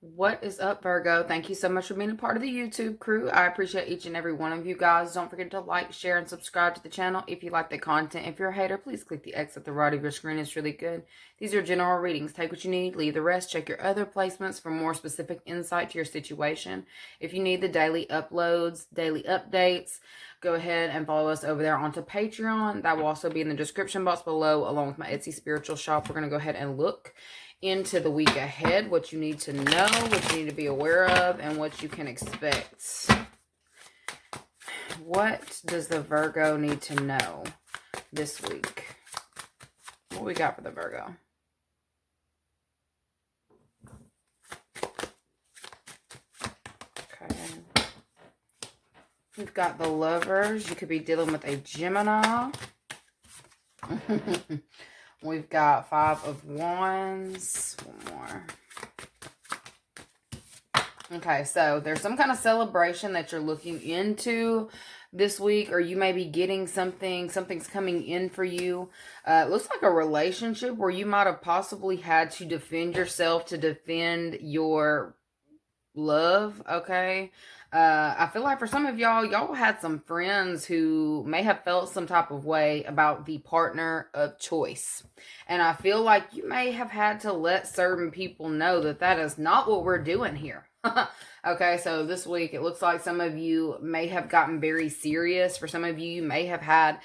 What is up, Virgo? Thank you so much for being a part of the YouTube crew. I appreciate each and every one of you guys. Don't forget to like, share, and subscribe to the channel if you like the content. If you're a hater, please click the X at the right of your screen. It's really good. These are general readings. Take what you need, leave the rest. Check your other placements for more specific insight to your situation. If you need the daily uploads, daily updates, go ahead and follow us over there onto Patreon. That will also be in the description box below, along with my Etsy spiritual shop. We're going to go ahead and look into the week ahead, what you need to know, what you need to be aware of, and what you can expect. What does the Virgo need to know this week? What we got for the Virgo? Okay. We've got the Lovers. You could be dealing with a Gemini. We've got Five of Wands. One more. Okay, so there's some kind of celebration that you're looking into this week, or you may be getting something. Something's coming in for you. It looks like a relationship where you might have possibly had to defend yourself, to defend your love. Okay. I feel like for some of y'all had some friends who may have felt some type of way about the partner of choice. And I feel like you may have had to let certain people know that that is not what we're doing here. Okay, so this week it looks like some of you may have gotten very serious. For some of you, you may have had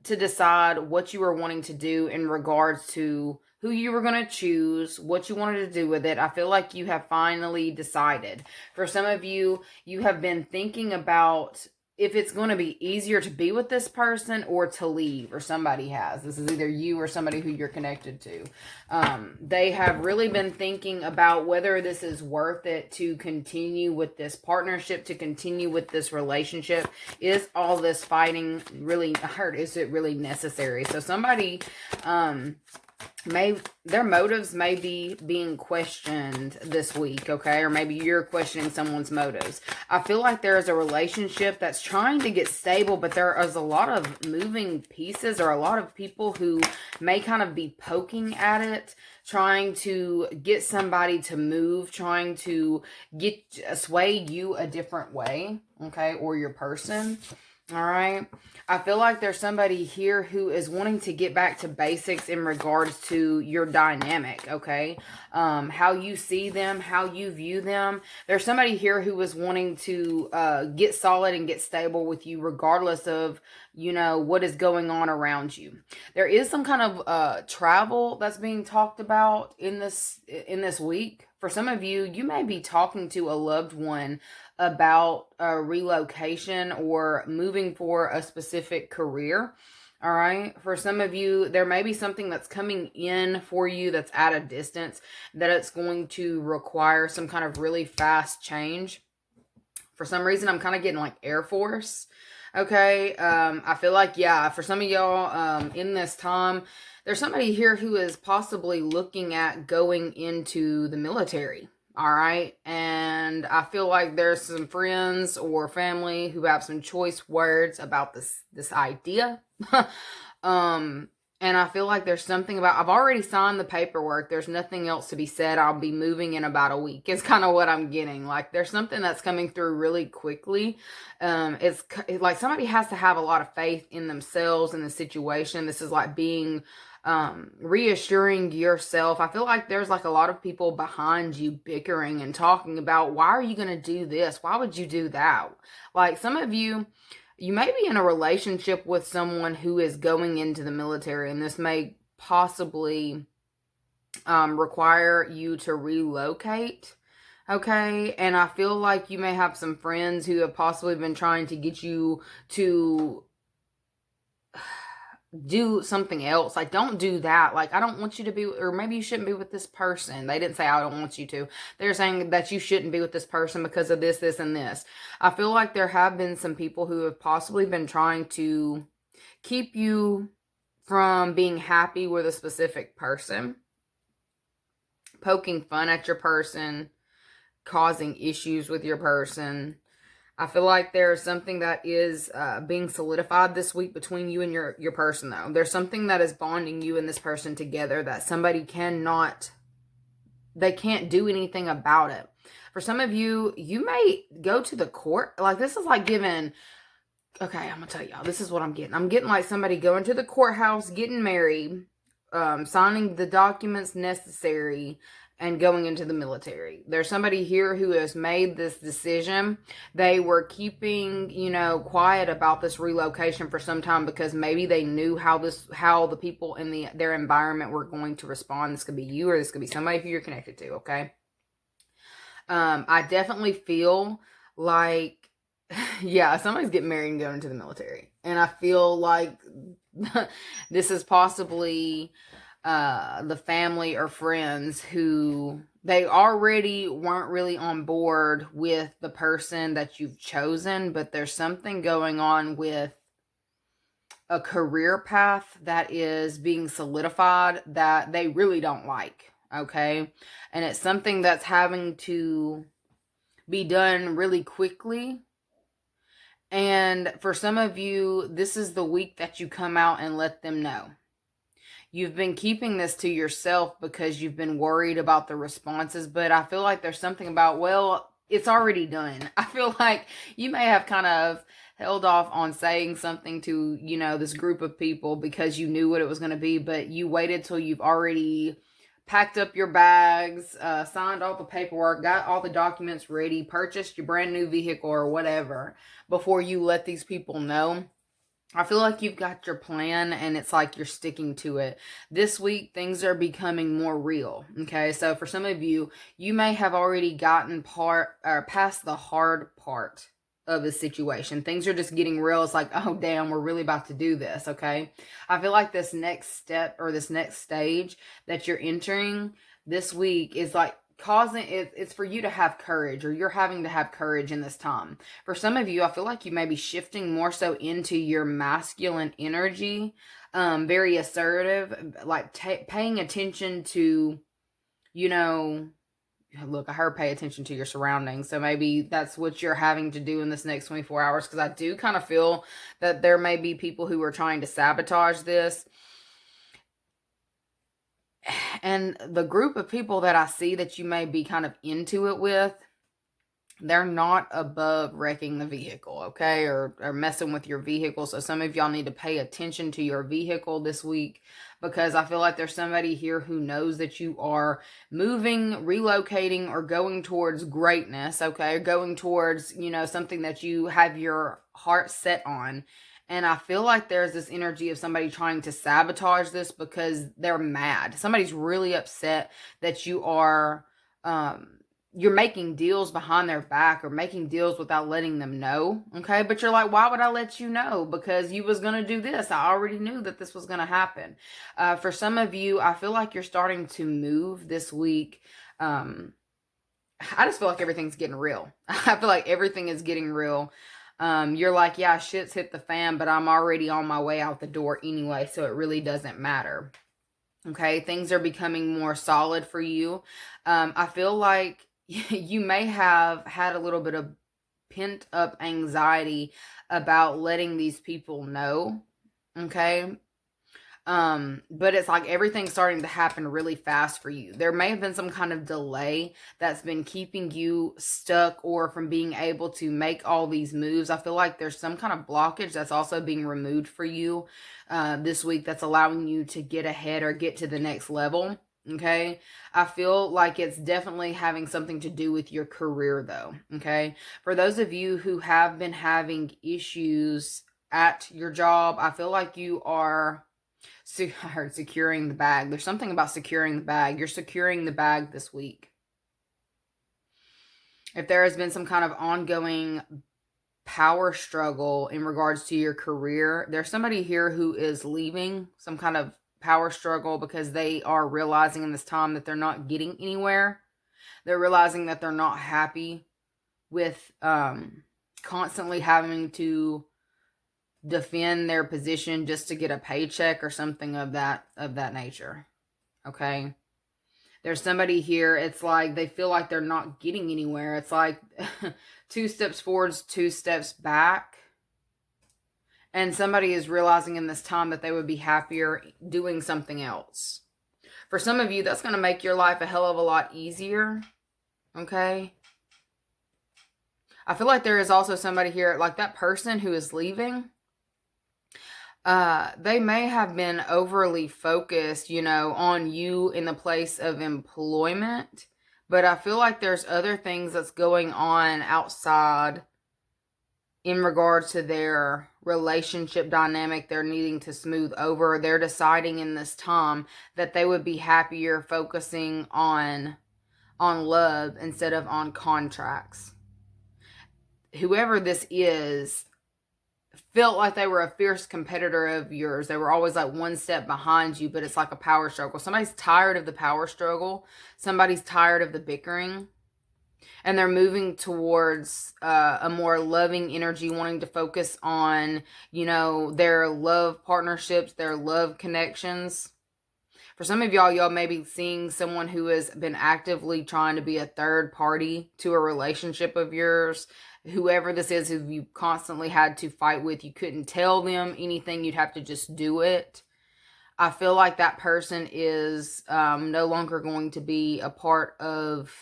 to decide what you were wanting to do in regards to who you were going to choose, what you wanted to do with it. I feel like you have finally decided. For some of you, you have been thinking about if it's going to be easier to be with this person or to leave, or somebody has. This is either you or somebody who you're connected to. They have really been thinking about whether this is worth it to continue with this partnership, to continue with this relationship. Is all this fighting really hurt? Is it really necessary? So somebody, their motives may be being questioned this week, okay? Or maybe you're questioning someone's motives. I feel like there is a relationship that's trying to get stable, but there is a lot of moving pieces, or a lot of people who may kind of be poking at it, trying to get somebody to move, trying to sway you a different way, okay? Or your person. All right. I feel like there's somebody here who is wanting to get back to basics in regards to your dynamic, okay? How you see them, how you view them. There's somebody here who is wanting to get solid and get stable with you regardless of, you know, what is going on around you. There is some kind of travel that's being talked about in this week. For some of you, you may be talking to a loved one about a relocation or moving for a specific career. All right. For some of you, there may be something that's coming in for you that's at a distance, that it's going to require some kind of really fast change. For some reason, I'm kind of getting like Air Force. Okay. I feel like, yeah, for some of y'all, in this time, there's somebody here who is possibly looking at going into the military. All right. And I feel like there's some friends or family who have some choice words about this idea. And I feel like there's something about, I've already signed the paperwork. There's nothing else to be said. I'll be moving in about a week. It's kind of what I'm getting. Like there's something that's coming through really quickly. It's like somebody has to have a lot of faith in themselves and the situation. This is like being reassuring yourself. I feel like there's like a lot of people behind you bickering and talking about, why are you going to do this? Why would you do that? Like some of you, you may be in a relationship with someone who is going into the military, and this may possibly require you to relocate. Okay. And I feel like you may have some friends who have possibly been trying to get you to do something else. Like, don't do that. Like, I don't want you to be, or maybe you shouldn't be with this person. They didn't say, I don't want you to. They're saying that you shouldn't be with this person because of this, this, and this. I feel like there have been some people who have possibly been trying to keep you from being happy with a specific person, poking fun at your person, causing issues with your person. I feel like there's something that is being solidified this week between you and your person, though. There's something that is bonding you and this person together that somebody they can't do anything about it. For some of you, you may go to the court. Like, this is like giving, okay, I'm going to tell y'all, this is what I'm getting. I'm getting like somebody going to the courthouse, getting married, signing the documents necessary, and going into the military. There's somebody here who has made this decision. They were keeping, quiet about this relocation for some time because maybe they knew how the people in their environment were going to respond. This could be you, or this could be somebody who you're connected to, okay? I definitely feel like, yeah, somebody's getting married and going into the military. And I feel like this is possibly the family or friends who they already weren't really on board with the person that you've chosen, but there's something going on with a career path that is being solidified that they really don't like, okay? And it's something that's having to be done really quickly. And for some of you, this is the week that you come out and let them know. You've been keeping this to yourself because you've been worried about the responses, but I feel like there's something about, well, it's already done. I feel like you may have kind of held off on saying something to, this group of people because you knew what it was going to be, but you waited till you've already packed up your bags, signed all the paperwork, got all the documents ready, purchased your brand new vehicle or whatever before you let these people know. I feel like you've got your plan and it's like you're sticking to it. This week, things are becoming more real. Okay. So for some of you, you may have already gotten past the hard part of the situation. Things are just getting real. It's like, oh damn, we're really about to do this. Okay. I feel like this next step or this next stage that you're entering this week is like causing it's for you to have courage, or you're having to have courage in this time. For some of you, I feel like you may be shifting more so into your masculine energy, very assertive, like paying attention to, look, I heard pay attention to your surroundings. So maybe that's what you're having to do in this next 24 hours. Because I do kind of feel that there may be people who are trying to sabotage this. And the group of people that I see that you may be kind of into it with, they're not above wrecking the vehicle, okay? Or messing with your vehicle. So some of y'all need to pay attention to your vehicle this week, because I feel like there's somebody here who knows that you are moving, relocating, or going towards greatness, okay? Going towards, something that you have your heart set on. And I feel like there's this energy of somebody trying to sabotage this because they're mad. Somebody's really upset that you're making deals behind their back, or making deals without letting them know. Okay. But you're like, why would I let you know? Because you was going to do this. I already knew that this was going to happen. For some of you, I feel like you're starting to move this week. I just feel like everything's getting real. I feel like everything is getting real. You're like, yeah, shit's hit the fan, but I'm already on my way out the door anyway, so it really doesn't matter. Okay, things are becoming more solid for you. I feel like you may have had a little bit of pent up anxiety about letting these people know. Okay. But it's like everything's starting to happen really fast for you. There may have been some kind of delay that's been keeping you stuck, or from being able to make all these moves. I feel like there's some kind of blockage that's also being removed for you this week, that's allowing you to get ahead or get to the next level. Okay. I feel like it's definitely having something to do with your career though. Okay. For those of you who have been having issues at your job, I feel like you are, I heard securing the bag. There's something about securing the bag. You're securing the bag this week. If there has been some kind of ongoing power struggle in regards to your career, there's somebody here who is leaving some kind of power struggle because they are realizing in this time that they're not getting anywhere. They're realizing that they're not happy with constantly having to defend their position just to get a paycheck or something of that nature. Okay? There's somebody here, it's like they feel like they're not getting anywhere. It's like 2 steps forwards, 2 steps back. And somebody is realizing in this time that they would be happier doing something else. For some of you, that's going to make your life a hell of a lot easier. Okay? I feel like there is also somebody here, like that person who is leaving. They may have been overly focused, you know, on you in the place of employment. But I feel like there's other things that's going on outside in regards to their relationship dynamic they're needing to smooth over. They're deciding in this time that they would be happier focusing on love instead of on contracts. Whoever this is felt like they were a fierce competitor of yours. They were always like 1 step behind you, but it's like a power struggle. Somebody's tired of the power struggle. Somebody's tired of the bickering. And they're moving towards a more loving energy, wanting to focus on, you know, their love partnerships, their love connections. For some of y'all may be seeing someone who has been actively trying to be a third party to a relationship of yours. Whoever this is who you constantly had to fight with, you couldn't tell them anything. You'd have to just do it. I feel like that person is no longer going to be a part of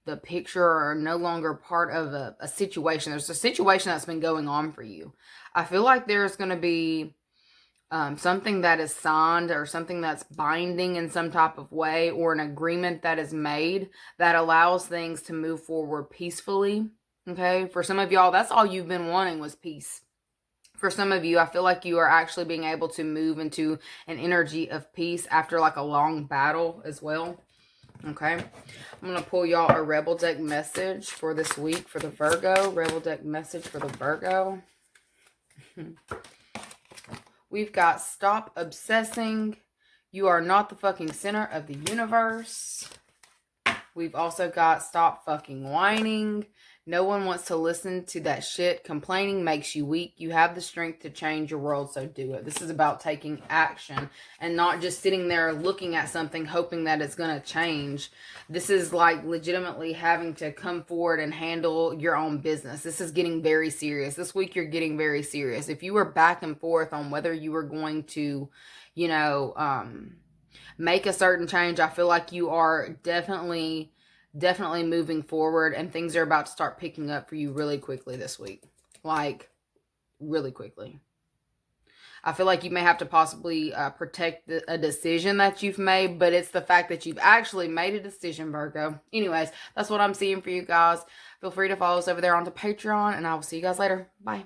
the picture or no longer part of a situation. There's a situation that's been going on for you. I feel like there's going to be something that is signed or something that's binding in some type of way, or an agreement that is made that allows things to move forward peacefully. Okay. For some of y'all, that's all you've been wanting was peace. For some of you, I feel like you are actually being able to move into an energy of peace after like a long battle as well. Okay, I'm going to pull y'all a Rebel Deck message for this week for the Virgo. Rebel Deck message for the Virgo. We've got stop obsessing. You are not the fucking center of the universe. We've also got stop fucking whining. No one wants to listen to that shit. Complaining makes you weak. You have the strength to change your world, so do it. This is about taking action and not just sitting there looking at something hoping that it's going to change. This is like legitimately having to come forward and handle your own business. This is getting very serious. This week you're getting very serious. If you were back and forth on whether you were going to, you know, make a certain change, I feel like you are definitely moving forward, and things are about to start picking up for you really quickly this week. Like, really quickly. I feel like you may have to possibly protect a decision that you've made, but it's the fact that you've actually made a decision, Virgo. Anyways, that's what I'm seeing for you guys. Feel free to follow us over there onto Patreon, and I will see you guys later. Bye.